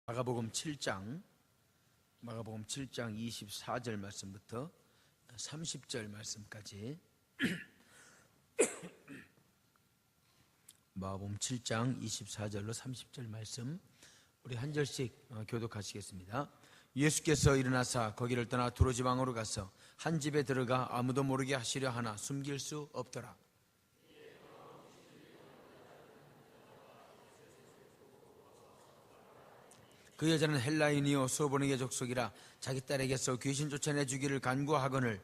마가복음 7장 24절 말씀부터 30절 말씀까지 마가복음 7장 24절로 30절 말씀 우리 한 절씩 교독하시겠습니다. 예수께서 일어나사 거기를 떠나 두로 지방으로 가서 한 집에 들어가 아무도 모르게 하시려 하나 숨길 수 없더라. 그 여자는 헬라인이요 소보니게 족속이라 자기 딸에게서 귀신 쫓아내주기를 간구하거늘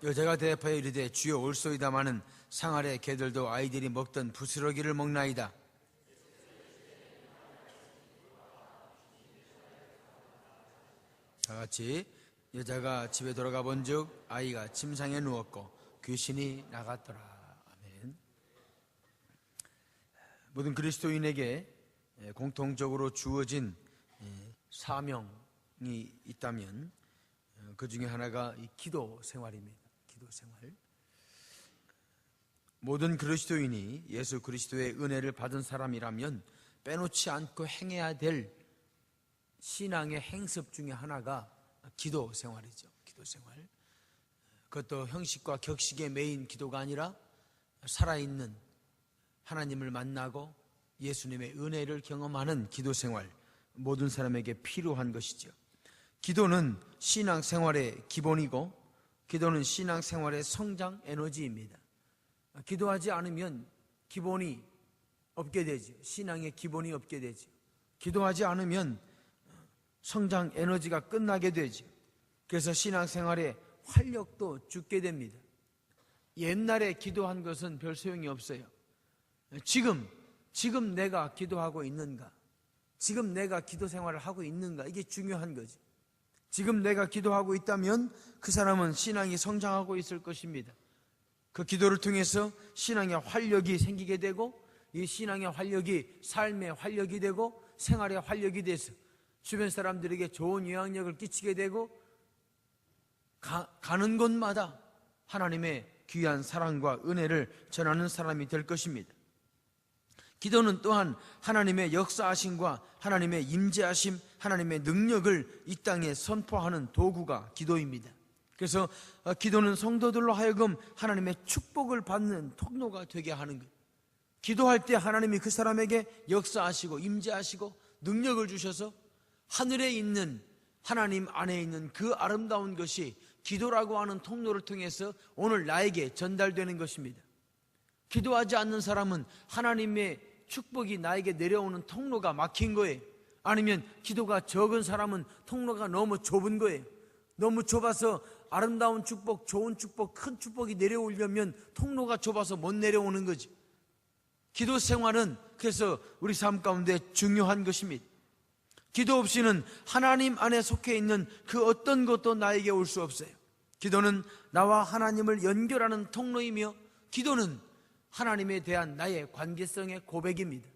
여자가 대답하여 이르되 주여 올소이다마는 상 아래 개들도 아이들이 먹던 부스러기를 먹나이다. 다같이 여자가 집에 돌아가 본즉 아이가 침상에 누웠고 귀신이 나갔더라. 모든 그리스도인에게 공통적으로 주어진 사명이 있다면 그 중에 하나가 이 기도 생활입니다. 기도 생활. 모든 그리스도인이 예수 그리스도의 은혜를 받은 사람이라면 빼놓지 않고 행해야 될 신앙의 행습 중에 하나가 기도 생활이죠. 기도 생활. 그것도 형식과 격식의 메인 기도가 아니라 살아있는 하나님을 만나고 예수님의 은혜를 경험하는 기도 생활, 모든 사람에게 필요한 것이죠. 기도는 신앙생활의 기본이고 기도는 신앙생활의 성장 에너지입니다. 기도하지 않으면 기본이 없게 되죠. 신앙의 기본이 없게 되죠. 기도하지 않으면 성장 에너지가 끝나게 되죠. 그래서 신앙생활의 활력도 죽게 됩니다. 옛날에 기도한 것은 별 소용이 없어요. 지금 내가 기도하고 있는가? 지금 내가 기도 생활을 하고 있는가? 이게 중요한 거지. 지금 내가 기도하고 있다면 그 사람은 신앙이 성장하고 있을 것입니다. 그 기도를 통해서 신앙의 활력이 생기게 되고 이 신앙의 활력이 삶의 활력이 되고 생활의 활력이 돼서 주변 사람들에게 좋은 영향력을 끼치게 되고 가는 곳마다 하나님의 귀한 사랑과 은혜를 전하는 사람이 될 것입니다. 기도는 또한 하나님의 역사하심과 하나님의 임재하심, 하나님의 능력을 이 땅에 선포하는 도구가 기도입니다. 그래서 기도는 성도들로 하여금 하나님의 축복을 받는 통로가 되게 하는 거예요. 기도할 때 하나님이 그 사람에게 역사하시고 임재하시고 능력을 주셔서 하늘에 있는 하나님 안에 있는 그 아름다운 것이 기도라고 하는 통로를 통해서 오늘 나에게 전달되는 것입니다. 기도하지 않는 사람은 하나님의 축복이 나에게 내려오는 통로가 막힌 거예요. 아니면 기도가 적은 사람은 통로가 너무 좁은 거예요. 너무 좁아서 아름다운 축복, 좋은 축복, 큰 축복이 내려오려면 통로가 좁아서 못 내려오는 거죠. 기도 생활은 그래서 우리 삶 가운데 중요한 것입니다. 기도 없이는 하나님 안에 속해 있는 그 어떤 것도 나에게 올 수 없어요. 기도는 나와 하나님을 연결하는 통로이며 기도는 하나님에 대한 나의 관계성의 고백입니다.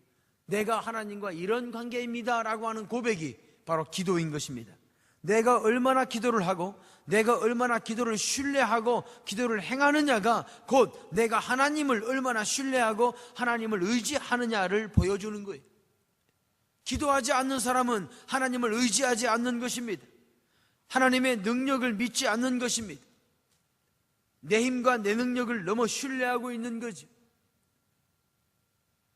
내가 하나님과 이런 관계입니다 라고 하는 고백이 바로 기도인 것입니다. 내가 얼마나 기도를 하고 내가 얼마나 기도를 신뢰하고 기도를 행하느냐가 곧 내가 하나님을 얼마나 신뢰하고 하나님을 의지하느냐를 보여주는 거예요. 기도하지 않는 사람은 하나님을 의지하지 않는 것입니다. 하나님의 능력을 믿지 않는 것입니다. 내 힘과 내 능력을 너무 신뢰하고 있는 거죠.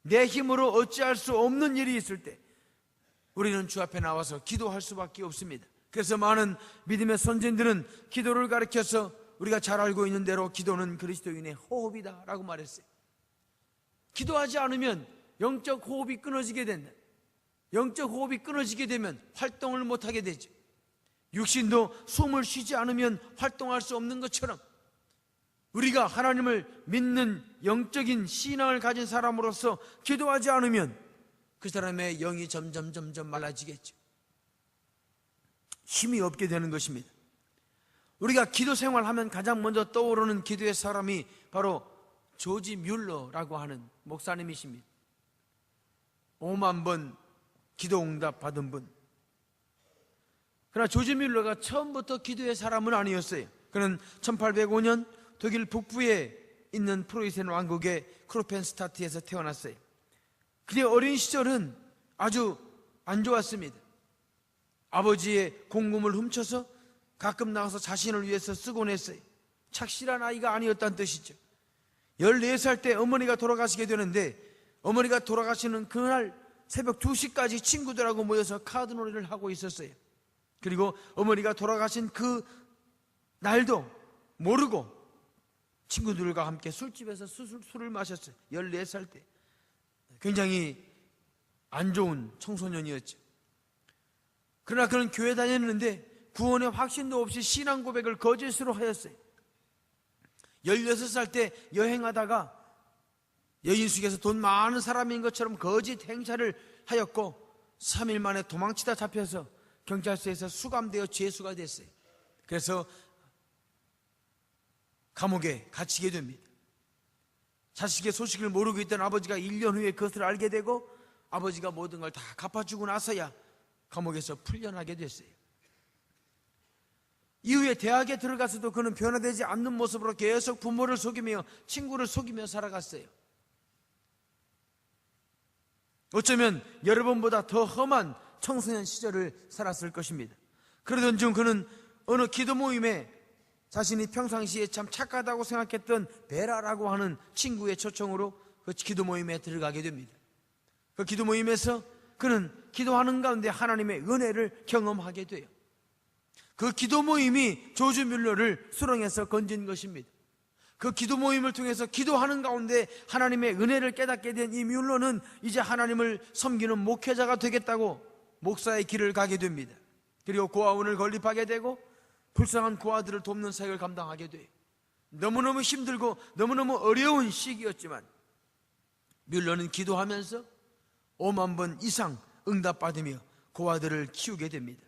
내 힘으로 어찌할 수 없는 일이 있을 때 우리는 주 앞에 나와서 기도할 수밖에 없습니다. 그래서 많은 믿음의 선진들은 기도를 가르쳐서 우리가 잘 알고 있는 대로 기도는 그리스도인의 호흡이다 라고 말했어요. 기도하지 않으면 영적 호흡이 끊어지게 된다. 영적 호흡이 끊어지게 되면 활동을 못하게 되죠. 육신도 숨을 쉬지 않으면 활동할 수 없는 것처럼 우리가 하나님을 믿는 영적인 신앙을 가진 사람으로서 기도하지 않으면 그 사람의 영이 점점 말라지겠죠. 힘이 없게 되는 것입니다. 우리가 기도 생활하면 가장 먼저 떠오르는 기도의 사람이 바로 조지 뮬러라고 하는 목사님이십니다. 5만 번 기도 응답 받은 분. 그러나 조지 뮬러가 처음부터 기도의 사람은 아니었어요. 그는 1805년 독일 북부의 있는 프로이센 왕국의 크로펜스타트에서 태어났어요. 그의 어린 시절은 아주 안 좋았습니다. 아버지의 공금을 훔쳐서 가끔 나가서 자신을 위해서 쓰곤 했어요. 착실한 아이가 아니었다는 뜻이죠. 14살 때 어머니가 돌아가시게 되는데, 어머니가 돌아가시는 그날 새벽 2시까지 친구들하고 모여서 카드놀이를 하고 있었어요. 그리고 어머니가 돌아가신 그 날도 모르고 친구들과 함께 술집에서 술을 마셨어요. 14살 때. 굉장히 안 좋은 청소년이었죠. 그러나 그는 교회 다녔는데 구원의 확신도 없이 신앙 고백을 거짓으로 하였어요. 16살 때 여행하다가 여인숙에서 돈 많은 사람인 것처럼 거짓 행차를 하였고 3일 만에 도망치다 잡혀서 경찰서에서 수감되어 죄수가 됐어요. 그래서 감옥에 갇히게 됩니다. 자식의 소식을 모르고 있던 아버지가 1년 후에 그것을 알게 되고 아버지가 모든 걸 다 갚아주고 나서야 감옥에서 풀려나게 됐어요. 이후에 대학에 들어가서도 그는 변화되지 않는 모습으로 계속 부모를 속이며 친구를 속이며 살아갔어요. 어쩌면 여러분보다 더 험한 청소년 시절을 살았을 것입니다. 그러던 중 그는 어느 기도 모임에 자신이 평상시에 참 착하다고 생각했던 베라라고 하는 친구의 초청으로 그 기도 모임에 들어가게 됩니다. 그 기도 모임에서 그는 기도하는 가운데 하나님의 은혜를 경험하게 돼요. 그 기도 모임이 조지 뮬러를 수렁에서 건진 것입니다. 그 기도 모임을 통해서 기도하는 가운데 하나님의 은혜를 깨닫게 된 이 뮬러는 이제 하나님을 섬기는 목회자가 되겠다고 목사의 길을 가게 됩니다. 그리고 고아원을 건립하게 되고 불쌍한 고아들을 돕는 사역을 감당하게 돼요. 너무너무 힘들고 너무너무 어려운 시기였지만 뮬러는 기도하면서 5만 번 이상 응답받으며 고아들을 키우게 됩니다.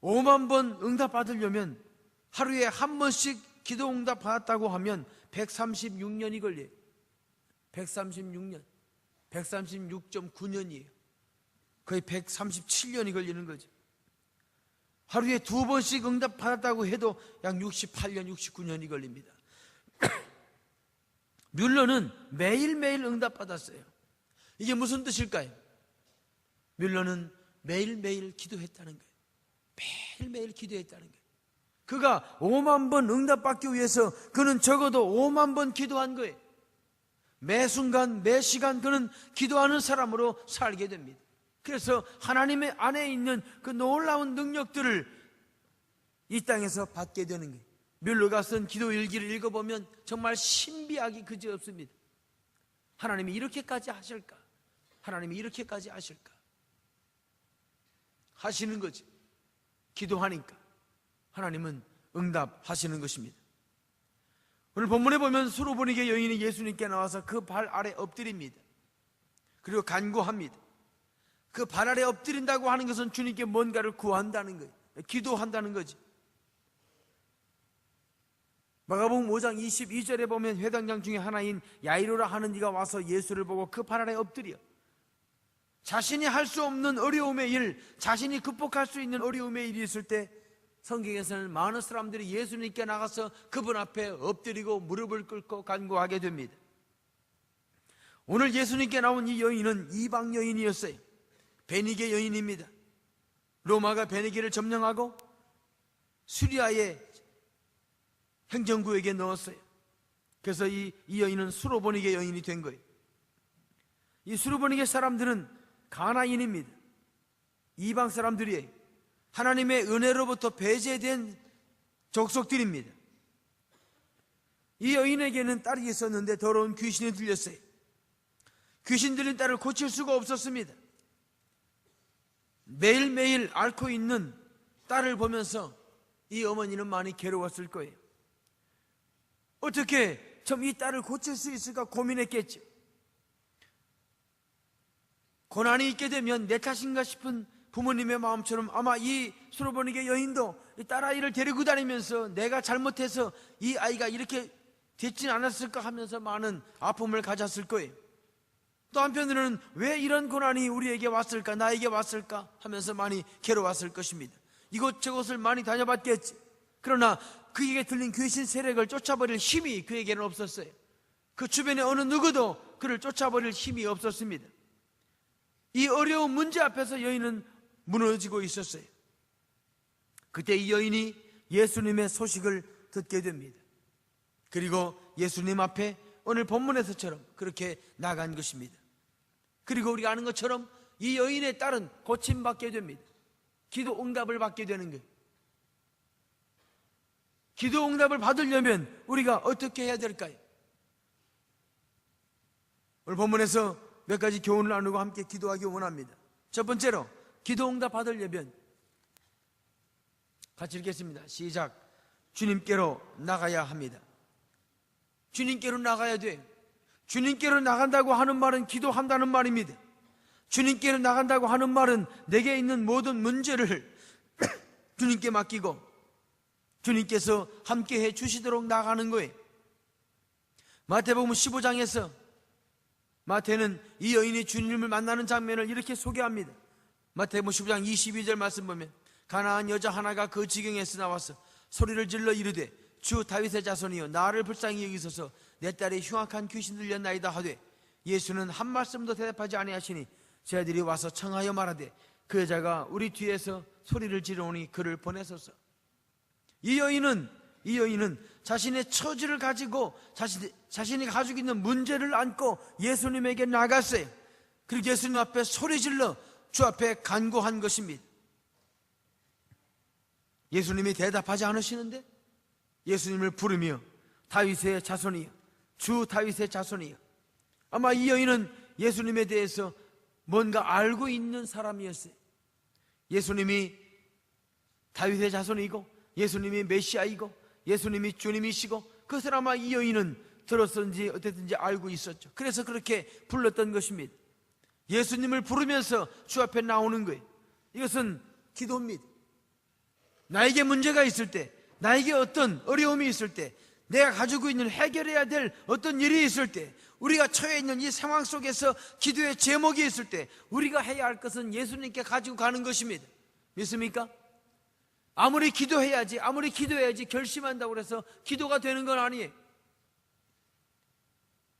5만 번 응답받으려면 하루에 한 번씩 기도 응답 받았다고 하면 136년이 걸려요. 136년, 136.9년이에요. 거의 137년이 걸리는 거죠. 하루에 2번씩 응답 받았다고 해도 약 68년, 69년이 걸립니다. 뮬러는 매일매일 응답 받았어요. 이게 무슨 뜻일까요? 뮬러는 매일매일 기도했다는 거예요. 매일매일 기도했다는 거예요. 그가 5만 번 응답받기 위해서 그는 적어도 5만 번 기도한 거예요. 매 순간 매 시간 그는 기도하는 사람으로 살게 됩니다. 그래서 하나님의 안에 있는 그 놀라운 능력들을 이 땅에서 받게 되는 거예요. 뮬러가 쓴 기도 일기를 읽어보면 정말 신비하기 그지없습니다. 하나님이 이렇게까지 하실까? 하나님이 이렇게까지 하실까? 하시는 거지. 기도하니까 하나님은 응답하시는 것입니다. 오늘 본문에 보면 수로보니게 여인이 예수님께 나와서 그 발 아래 엎드립니다. 그리고 간구합니다. 그 발 아래 엎드린다고 하는 것은 주님께 뭔가를 구한다는 거예요. 기도한다는 거지. 마가복음 5장 22절에 보면 회당장 중에 하나인 야이로라 하는 이가 와서 예수를 보고 그 발 아래 엎드려 자신이 할 수 없는 어려움의 일, 자신이 극복할 수 있는 어려움의 일이 있을 때 성경에서는 많은 사람들이 예수님께 나가서 그분 앞에 엎드리고 무릎을 꿇고 간구하게 됩니다. 오늘 예수님께 나온 이 여인은 이방 여인이었어요. 베니게 여인입니다. 로마가 베니게를 점령하고 시리아의 행정구역에 넣었어요. 그래서 이 여인은 수로보니게 여인이 된 거예요. 이 수로보니게 사람들은 가나인입니다. 이방 사람들이에요. 하나님의 은혜로부터 배제된 족속들입니다. 이 여인에게는 딸이 있었는데 더러운 귀신이 들렸어요. 귀신 들린 딸을 고칠 수가 없었습니다. 매일매일 앓고 있는 딸을 보면서 이 어머니는 많이 괴로웠을 거예요. 어떻게 좀 이 딸을 고칠 수 있을까 고민했겠죠. 고난이 있게 되면 내 탓인가 싶은 부모님의 마음처럼 아마 이 수로보니게 여인도 이 딸아이를 데리고 다니면서 내가 잘못해서 이 아이가 이렇게 됐진 않았을까 하면서 많은 아픔을 가졌을 거예요. 또 한편으로는 왜 이런 고난이 우리에게 왔을까, 나에게 왔을까 하면서 많이 괴로웠을 것입니다. 이곳저곳을 많이 다녀봤겠지. 그러나 그에게 들린 귀신 세력을 쫓아버릴 힘이 그에게는 없었어요. 그 주변에 어느 누구도 그를 쫓아버릴 힘이 없었습니다. 이 어려운 문제 앞에서 여인은 무너지고 있었어요. 그때 이 여인이 예수님의 소식을 듣게 됩니다. 그리고 예수님 앞에 오늘 본문에서처럼 그렇게 나간 것입니다. 그리고 우리가 아는 것처럼 이 여인의 딸은 고침받게 됩니다. 기도 응답을 받게 되는 거예요. 기도 응답을 받으려면 우리가 어떻게 해야 될까요? 오늘 본문에서 몇 가지 교훈을 나누고 함께 기도하기 원합니다. 첫 번째로 기도 응답 받으려면 같이 읽겠습니다. 시작. 주님께로 나가야 합니다. 주님께로 나가야 돼요. 주님께로 나간다고 하는 말은 기도한다는 말입니다. 주님께로 나간다고 하는 말은 내게 있는 모든 문제를 주님께 맡기고 주님께서 함께 해 주시도록 나가는 거예요. 마태복음 15장에서 마태는 이 여인이 주님을 만나는 장면을 이렇게 소개합니다. 마태복음 15장 22절 말씀 보면 가나안 여자 하나가 그 지경에서 나와서 소리를 질러 이르되 주 다윗의 자손이여 나를 불쌍히 여기소서 내 딸이 흉악한 귀신 들렸나이다 하되 예수는 한 말씀도 대답하지 아니하시니 제자들이 와서 청하여 말하되 그 여자가 우리 뒤에서 소리를 지르오니 그를 보내소서. 이 여인은 자신의 처지를 가지고 자신이 가지고 있는 문제를 안고 예수님에게 나갔어요. 그리고 예수님 앞에 소리질러 주 앞에 간구한 것입니다. 예수님이 대답하지 않으시는데 예수님을 부르며 다윗의 자손이여, 주 다윗의 자손이여. 아마 이 여인은 예수님에 대해서 뭔가 알고 있는 사람이었어요. 예수님이 다윗의 자손이고 예수님이 메시아이고 예수님이 주님이시고 그것을 아마 이 여인은 들었는지 어땠든지 알고 있었죠. 그래서 그렇게 불렀던 것입니다. 예수님을 부르면서 주 앞에 나오는 거예요. 이것은 기도입니다. 나에게 문제가 있을 때, 나에게 어떤 어려움이 있을 때, 내가 가지고 있는 해결해야 될 어떤 일이 있을 때, 우리가 처해 있는 이 상황 속에서 기도의 제목이 있을 때 우리가 해야 할 것은 예수님께 가지고 가는 것입니다. 믿습니까? 아무리 기도해야지 결심한다고 해서 기도가 되는 건 아니에요.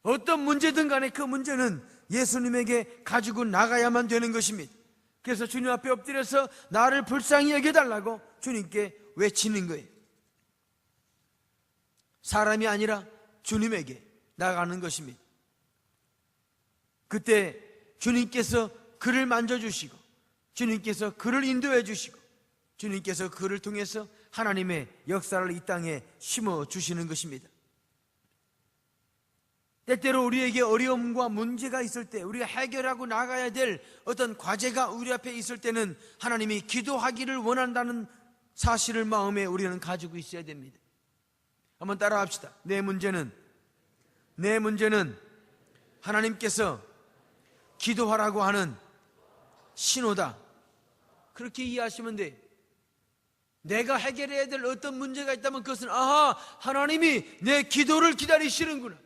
어떤 문제든 간에 그 문제는 예수님에게 가지고 나가야만 되는 것입니다. 그래서 주님 앞에 엎드려서 나를 불쌍히 여겨달라고 주님께 외치는 거예요. 사람이 아니라 주님에게 나가는 것입니다. 그때 주님께서 그를 만져주시고 주님께서 그를 인도해 주시고 주님께서 그를 통해서 하나님의 역사를 이 땅에 심어주시는 것입니다. 때때로 우리에게 어려움과 문제가 있을 때 우리가 해결하고 나가야 될 어떤 과제가 우리 앞에 있을 때는 하나님이 기도하기를 원한다는 사실을 마음에 우리는 가지고 있어야 됩니다. 한번 따라합시다. 내 문제는 하나님께서 기도하라고 하는 신호다. 그렇게 이해하시면 돼요. 내가 해결해야 될 어떤 문제가 있다면 그것은 하나님이 내 기도를 기다리시는구나.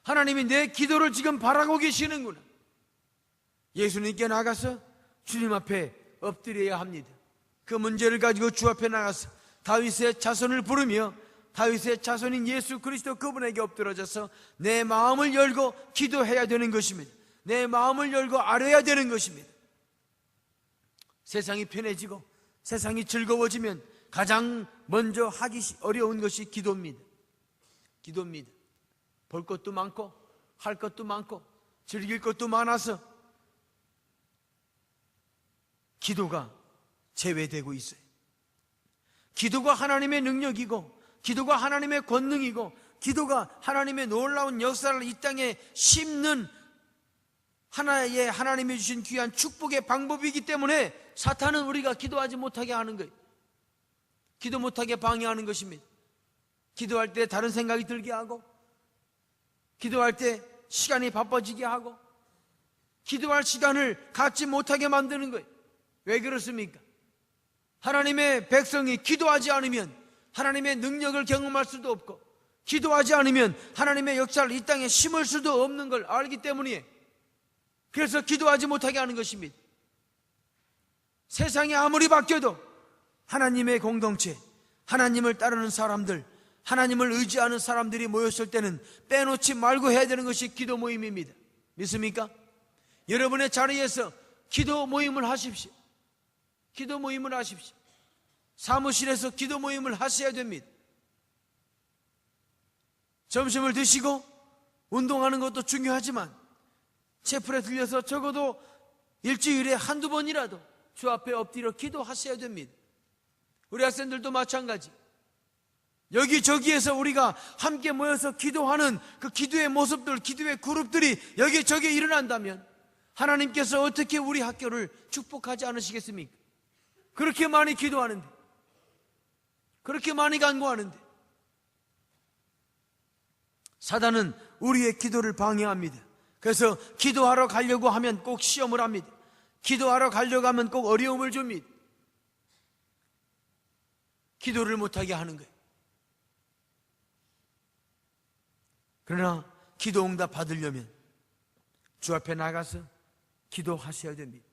하나님이 내 기도를 지금 바라고 계시는구나. 예수님께 나가서 주님 앞에 엎드려야 합니다. 그 문제를 가지고 주 앞에 나가서 다윗의 자손을 부르며 다윗의 자손인 예수 그리스도 그분에게 엎드러져서 내 마음을 열고 기도해야 되는 것입니다. 내 마음을 열고 아뢰야 되는 것입니다. 세상이 편해지고 세상이 즐거워지면 가장 먼저 하기 어려운 것이 기도입니다. 볼 것도 많고 할 것도 많고 즐길 것도 많아서 기도가 제외되고 있어요. 기도가 하나님의 능력이고 기도가 하나님의 권능이고 기도가 하나님의 놀라운 역사를 이 땅에 심는 하나의 하나님이 주신 귀한 축복의 방법이기 때문에 사탄은 우리가 기도하지 못하게 하는 거예요. 기도 못하게 방해하는 것입니다. 기도할 때 다른 생각이 들게 하고 기도할 때 시간이 바빠지게 하고 기도할 시간을 갖지 못하게 만드는 거예요. 왜 그렇습니까? 하나님의 백성이 기도하지 않으면 하나님의 능력을 경험할 수도 없고 기도하지 않으면 하나님의 역사를 이 땅에 심을 수도 없는 걸 알기 때문이에요. 그래서 기도하지 못하게 하는 것입니다. 세상이 아무리 바뀌어도 하나님의 공동체, 하나님을 따르는 사람들, 하나님을 의지하는 사람들이 모였을 때는 빼놓지 말고 해야 되는 것이 기도 모임입니다. 믿습니까? 여러분의 자리에서 기도 모임을 하십시오. 기도 모임을 하십시오. 사무실에서 기도 모임을 하셔야 됩니다. 점심을 드시고 운동하는 것도 중요하지만 채플에 들려서 적어도 일주일에 한두 번이라도 주 앞에 엎드려 기도하셔야 됩니다. 우리 학생들도 마찬가지. 여기저기에서 우리가 함께 모여서 기도하는 그 기도의 모습들, 기도의 그룹들이 여기저기 일어난다면 하나님께서 어떻게 우리 학교를 축복하지 않으시겠습니까? 그렇게 많이 기도하는데, 그렇게 많이 간구하는데 사단은 우리의 기도를 방해합니다. 그래서 기도하러 가려고 하면 꼭 시험을 합니다. 기도하러 가려고 하면 꼭 어려움을 줍니다. 기도를 못하게 하는 거예요. 그러나 기도 응답 받으려면 주 앞에 나가서 기도하셔야 됩니다.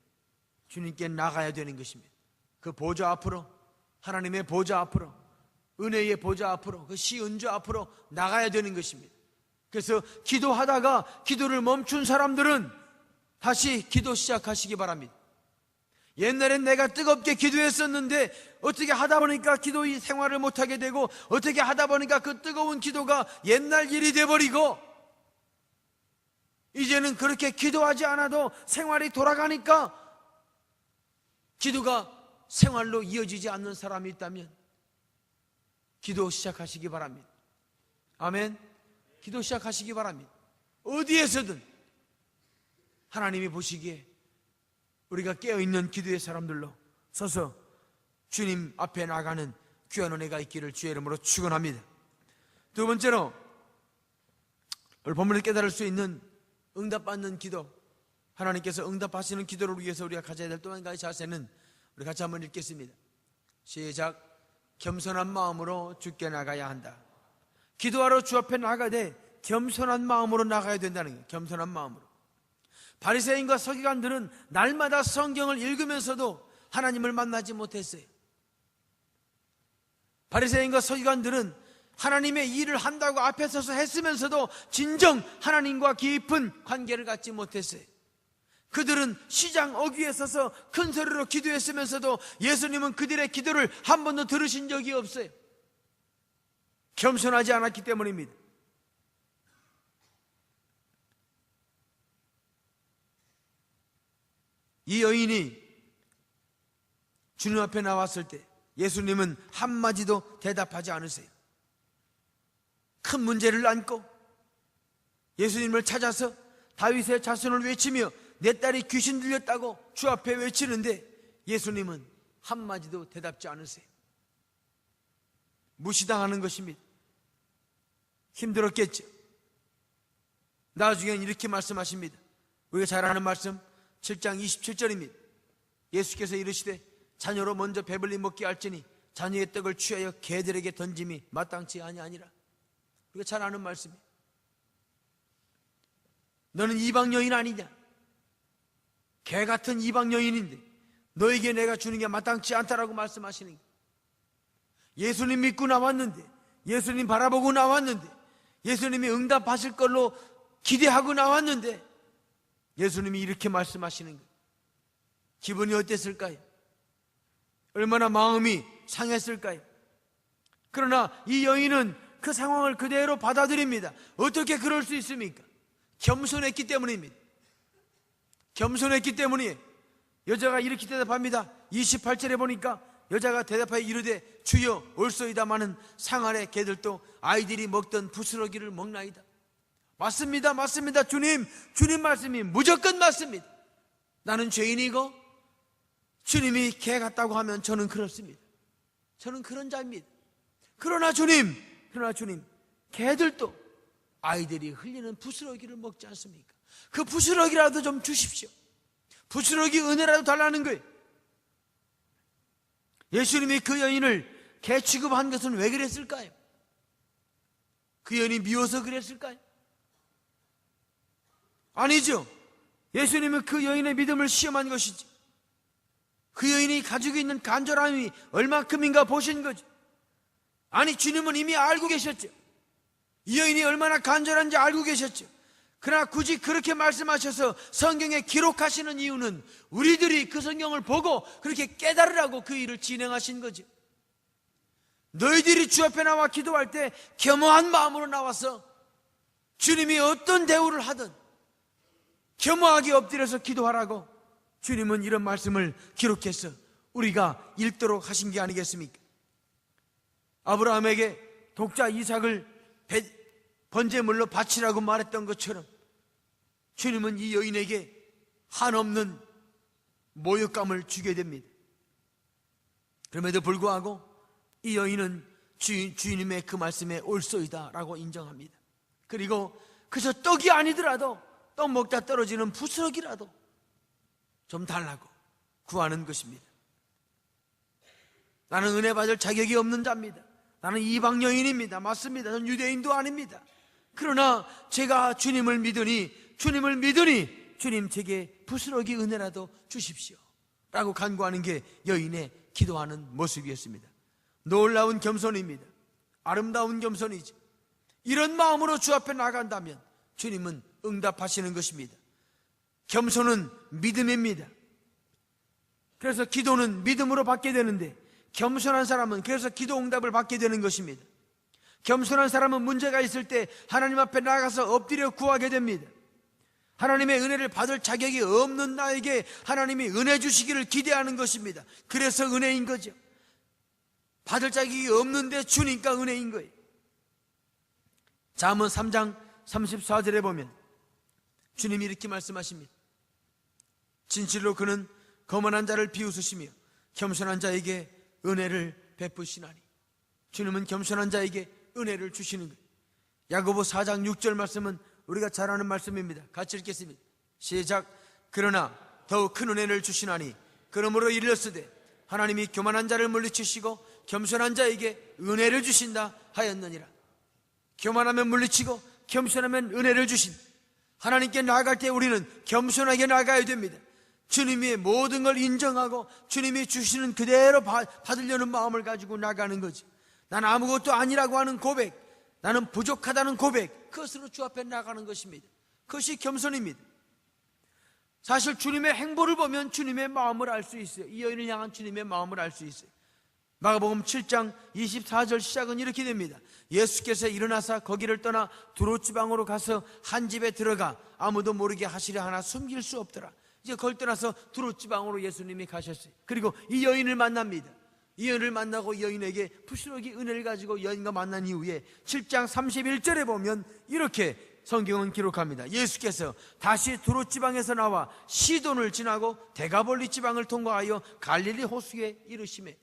주님께 나가야 되는 것입니다. 그 보좌 앞으로, 하나님의 보좌 앞으로, 은혜의 보좌 앞으로, 그 시은주 앞으로 나가야 되는 것입니다. 그래서 기도하다가 기도를 멈춘 사람들은 다시 기도 시작하시기 바랍니다. 옛날엔 내가 뜨겁게 기도했었는데 어떻게 하다 보니까 기도 생활을 못하게 되고, 어떻게 하다 보니까 그 뜨거운 기도가 옛날 일이 돼버리고, 이제는 그렇게 기도하지 않아도 생활이 돌아가니까 기도가 생활로 이어지지 않는 사람이 있다면 기도 시작하시기 바랍니다. 아멘. 기도 시작하시기 바랍니다. 어디에서든 하나님이 보시기에 우리가 깨어있는 기도의 사람들로 서서 주님 앞에 나가는 귀한 은혜가 있기를 주의 이름으로 축원합니다. 두 번째로 오늘 본문을 깨달을 수 있는 응답받는 기도, 하나님께서 응답하시는 기도를 위해서 우리가 가져야 될 또 한 가지 자세는 우리 같이 한번 읽겠습니다. 시작. 겸손한 마음으로 주께 나가야 한다. 기도하러 주 앞에 나가되 겸손한 마음으로 나가야 된다는 거예요. 겸손한 마음으로. 바리새인과 서기관들은 날마다 성경을 읽으면서도 하나님을 만나지 못했어요. 바리새인과 서기관들은 하나님의 일을 한다고 앞에 서서 했으면서도 진정 하나님과 깊은 관계를 갖지 못했어요. 그들은 시장 어귀에 서서 큰 소리로 기도했으면서도 예수님은 그들의 기도를 한 번도 들으신 적이 없어요. 겸손하지 않았기 때문입니다. 이 여인이 주님 앞에 나왔을 때 예수님은 한마디도 대답하지 않으세요. 큰 문제를 안고 예수님을 찾아서 다윗의 자손을 외치며 내 딸이 귀신 들렸다고 주 앞에 외치는데 예수님은 한마디도 대답지 않으세요. 무시당하는 것입니다. 힘들었겠죠. 나중엔 이렇게 말씀하십니다. 우리가 잘 아는 말씀 7장 27절입니다. 예수께서 이르시되 자녀로 먼저 배불리 먹게 할지니 자녀의 떡을 취하여 개들에게 던짐이 마땅치 아니하니라. 우리가 잘 아는 말씀이에요. 너는 이방 여인 아니냐? 개 같은 이방 여인인데 너에게 내가 주는 게 마땅치 않다라고 말씀하시는 거예요. 예수님 믿고 나왔는데, 예수님 바라보고 나왔는데, 예수님이 응답하실 걸로 기대하고 나왔는데 예수님이 이렇게 말씀하시는 거예요. 기분이 어땠을까요? 얼마나 마음이 상했을까요? 그러나 이 여인은 그 상황을 그대로 받아들입니다. 어떻게 그럴 수 있습니까? 겸손했기 때문입니다. 겸손했기 때문이에요. 여자가 이렇게 대답합니다. 28절에 보니까 여자가 대답하여 이르되 주여 올소이다마는 상 아래 개들도 아이들이 먹던 부스러기를 먹나이다. 맞습니다, 맞습니다. 주님 말씀이 무조건 맞습니다. 나는 죄인이고 주님이 개 같다고 하면 저는 그렇습니다. 저는 그런 자입니다. 그러나 주님 개들도 아이들이 흘리는 부스러기를 먹지 않습니까? 그 부스러기라도 좀 주십시오. 부스러기 은혜라도 달라는 거예요. 예수님이 그 여인을 개 취급한 것은 왜 그랬을까요? 그 여인이 미워서 그랬을까요? 아니죠. 예수님은 그 여인의 믿음을 시험한 것이죠. 그 여인이 가지고 있는 간절함이 얼마큼인가 보신 거죠. 아니, 주님은 이미 알고 계셨죠. 이 여인이 얼마나 간절한지 알고 계셨죠. 그러나 굳이 그렇게 말씀하셔서 성경에 기록하시는 이유는 우리들이 그 성경을 보고 그렇게 깨달으라고 그 일을 진행하신 거죠. 너희들이 주 앞에 나와 기도할 때 겸허한 마음으로 나와서 주님이 어떤 대우를 하든 겸허하게 엎드려서 기도하라고 주님은 이런 말씀을 기록해서 우리가 읽도록 하신 게 아니겠습니까? 아브라함에게 독자 이삭을 번제물로 바치라고 말했던 것처럼 주님은 이 여인에게 한없는 모욕감을 주게 됩니다. 그럼에도 불구하고 이 여인은 주님의 그 말씀에 옳소이다 라고 인정합니다. 그리고 그저 떡이 아니더라도 떡 먹다 떨어지는 부스러기라도 좀 달라고 구하는 것입니다. 나는 은혜 받을 자격이 없는 자입니다. 나는 이방 여인입니다. 맞습니다. 저는 유대인도 아닙니다. 그러나 제가 주님을 믿으니 주님 제게 부스러기 은혜라도 주십시오 라고 간구하는 게 여인의 기도하는 모습이었습니다. 놀라운 겸손입니다. 아름다운 겸손이죠. 이런 마음으로 주 앞에 나간다면 주님은 응답하시는 것입니다. 겸손은 믿음입니다. 그래서 기도는 믿음으로 받게 되는데 겸손한 사람은 그래서 기도 응답을 받게 되는 것입니다. 겸손한 사람은 문제가 있을 때 하나님 앞에 나가서 엎드려 구하게 됩니다. 하나님의 은혜를 받을 자격이 없는 나에게 하나님이 은혜 주시기를 기대하는 것입니다. 그래서 은혜인 거죠. 받을 자격이 없는데 주니까 은혜인 거예요. 잠언 3장 34절에 보면 주님이 이렇게 말씀하십니다. 진실로 그는 거만한 자를 비웃으시며 겸손한 자에게 은혜를 베푸시나니. 주님은 겸손한 자에게 은혜를 주시는 거예요. 야고보 4장 6절 말씀은 우리가 잘 아는 말씀입니다. 같이 읽겠습니다. 시작. 그러나 더욱 큰 은혜를 주시나니 그러므로 이르렀으되 하나님이 교만한 자를 물리치시고 겸손한 자에게 은혜를 주신다 하였느니라. 교만하면 물리치고 겸손하면 은혜를 주신 하나님께 나아갈 때 우리는 겸손하게 나가야 됩니다. 주님이 모든 걸 인정하고 주님이 주시는 그대로 받으려는 마음을 가지고 나가는 거지. 난 아무것도 아니라고 하는 고백, 나는 부족하다는 고백, 그것으로 주 앞에 나가는 것입니다. 그것이 겸손입니다. 사실 주님의 행보를 보면 주님의 마음을 알 수 있어요. 이 여인을 향한 주님의 마음을 알 수 있어요. 마가복음 7장 24절 시작은 이렇게 됩니다. 예수께서 일어나사 거기를 떠나 두로지방으로 가서 한 집에 들어가 아무도 모르게 하시려 하나 숨길 수 없더라. 이제 거기 떠나서 두로지방으로 예수님이 가셨어요. 그리고 이 여인을 만납니다. 이 여인을 만나고 이 여인에게 부스러기 은혜를 가지고 여인과 만난 이후에 7장 31절에 보면 이렇게 성경은 기록합니다. 예수께서 다시 두로지방에서 나와 시돈을 지나고 데가볼리 지방을 통과하여 갈릴리 호수에 이르시매.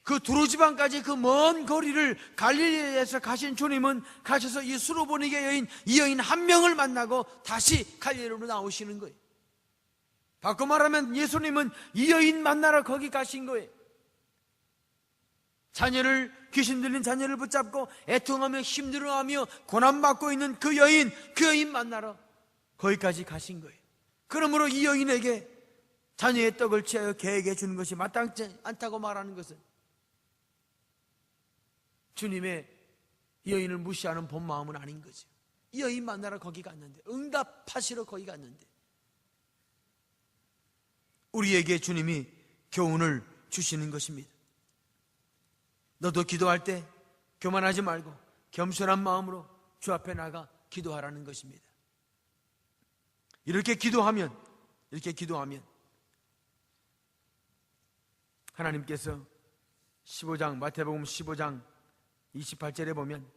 그 두로지방까지 그 먼 거리를 갈릴리에서 가신 주님은 가셔서 이 수로보니게 여인, 이 여인 한 명을 만나고 다시 갈릴리로 나오시는 거예요. 바꿔 말하면 예수님은 이 여인 만나러 거기 가신 거예요. 귀신 들린 자녀를 붙잡고 애통하며 힘들어하며 고난받고 있는 그 여인 만나러 거기까지 가신 거예요. 그러므로 이 여인에게 자녀의 떡을 취하여 개에게 주는 것이 마땅치 않다고 말하는 것은 주님의 이 여인을 무시하는 본 마음은 아닌 거죠. 이 여인 만나러 거기 갔는데, 응답하시러 거기 갔는데 우리에게 주님이 교훈을 주시는 것입니다. 너도 기도할 때 교만하지 말고 겸손한 마음으로 주 앞에 나가 기도하라는 것입니다. 이렇게 기도하면 하나님께서 15장 마태복음 15장 28절에 보면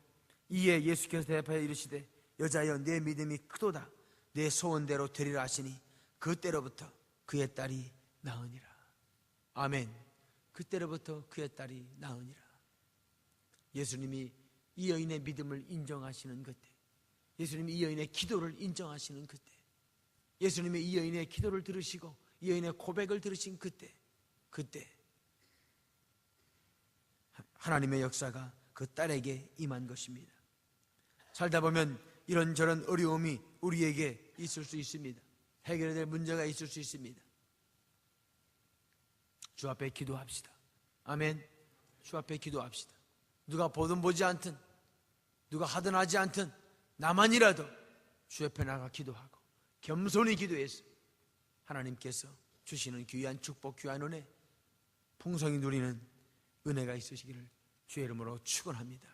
이에 예수께서 대답하여 이르시되 여자여 내 믿음이 크도다 내 소원대로 되리라 하시니 그때로부터 그의 딸이 나으니라. 아멘. 그때로부터 그의 딸이 나으니라. 예수님이 이 여인의 믿음을 인정하시는 그때, 예수님이 이 여인의 기도를 인정하시는 그때, 예수님이 이 여인의 기도를 들으시고 이 여인의 고백을 들으신 그때 하나님의 역사가 그 딸에게 임한 것입니다. 살다 보면 이런저런 어려움이 우리에게 있을 수 있습니다. 해결해야 될 문제가 있을 수 있습니다. 주 앞에 기도합시다. 아멘. 주 앞에 기도합시다. 누가 보든 보지 않든 누가 하든 하지 않든 나만이라도 주 옆에 나가 기도하고 겸손히 기도해서 하나님께서 주시는 귀한 축복, 귀한 은혜, 풍성히 누리는 은혜가 있으시기를 주의 이름으로 축원합니다.